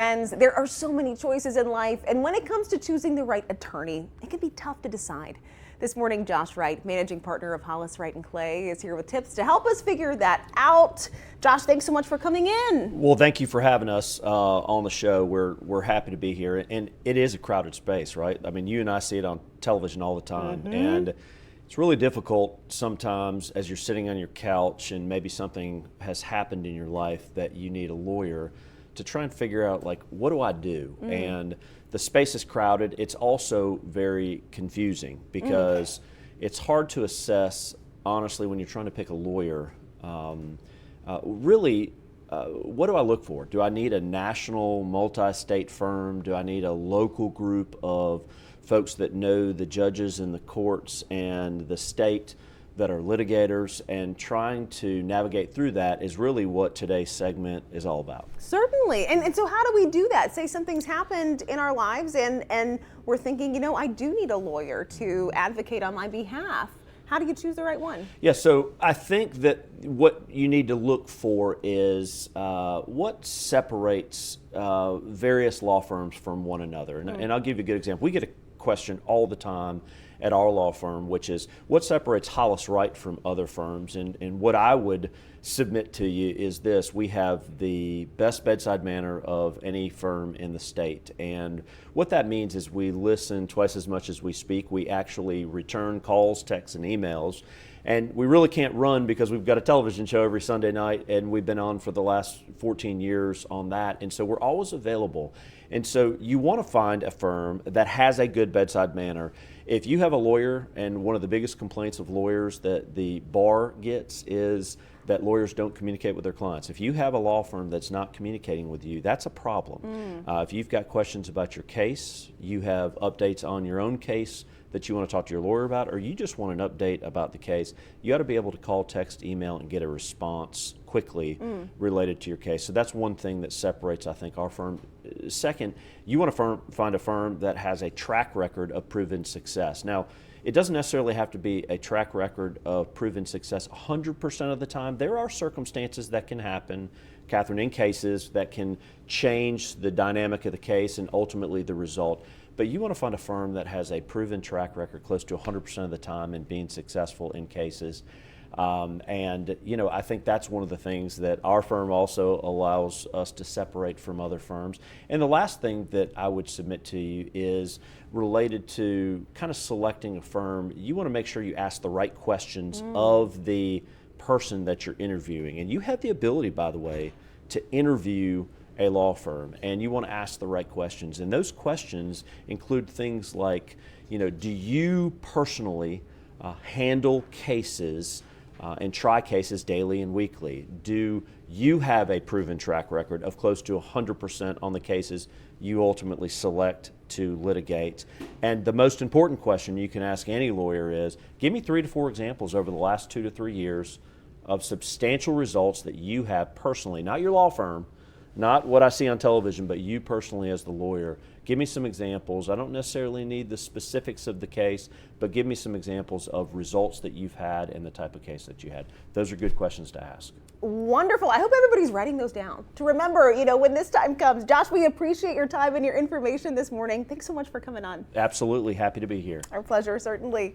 And there are so many choices in life, and when it comes to choosing the right attorney, it can be tough to decide. This morning, Josh Wright, managing partner of Hollis, Wright & Clay, is here with tips to help us figure that out. Josh, thanks so much for coming in. Well, thank you for having us on the show. We're happy to be here, and it is a crowded space, right? I mean, you and I see it on television all the time, and it's really difficult sometimes as you're sitting on your couch and maybe something has happened in your life that you need a lawyer to try and figure out, like, what do I do? And the space is crowded. It's also very confusing because it's hard to assess, honestly, when you're trying to pick a lawyer, really, what do I look for? Do I need a national multi-state firm? Do I need a local group of folks that know the judges and the courts and the state that are litigators? And trying to navigate through that is really what today's segment is all about. Certainly. And so how do we do that? Say something's happened in our lives and we're thinking, you know, I do need a lawyer to advocate on my behalf. How do you choose the right one? Yeah, so I think that what you need to look for is what separates various law firms from one another. And I'll give you a good example. We get a question all the time at our law firm, which is what separates Hollis Wright from other firms. And what I would submit to you is this: we have the best bedside manner of any firm in the state. And what that means is we listen twice as much as we speak. We actually return calls, texts, and emails. And we really can't run because we've got a television show every Sunday night, and we've been on for the last 14 years on that. And so we're always available. And so you want to find a firm that has a good bedside manner. If you have a lawyer, and one of the biggest complaints of lawyers that the bar gets is that lawyers don't communicate with their clients. If you have a law firm that's not communicating with you, that's a problem. If you've got questions about your case, you have updates on your own case that you want to talk to your lawyer about, or you just want an update about the case, you ought to be able to call, text, email, and get a response quickly related to your case. So that's one thing that separates, I think, our firm. Second, you want to find a firm that has a track record of proven success. Now, it doesn't necessarily have to be a track record of proven success 100% of the time. There are circumstances that can happen, Catherine, in cases that can change the dynamic of the case and ultimately the result. But you want to find a firm that has a proven track record close to 100% of the time in being successful in cases. And, you know, I think that's one of the things that our firm also allows us to separate from other firms. And the last thing that I would submit to you is related to kind of selecting a firm. You want to make sure you ask the right questions of the person that you're interviewing. And you have the ability, by the way, to interview a law firm, and you want to ask the right questions. And those questions include things like, you know, do you personally handle cases and try cases daily and weekly? Do you have a proven track record of close to 100% on the cases you ultimately select to litigate? And the most important question you can ask any lawyer is, give me 3 to 4 examples over the last 2 to 3 years of substantial results that you have personally, not your law firm, not what I see on television, but you personally as the lawyer. Give me some examples. I don't necessarily need the specifics of the case, but give me some examples of results that you've had and the type of case that you had. Those are good questions to ask. Wonderful. I hope everybody's writing those down to remember, you know, when this time comes. Josh, we appreciate your time and your information this morning. Thanks so much for coming on. Absolutely. Happy to be here. Our pleasure, certainly.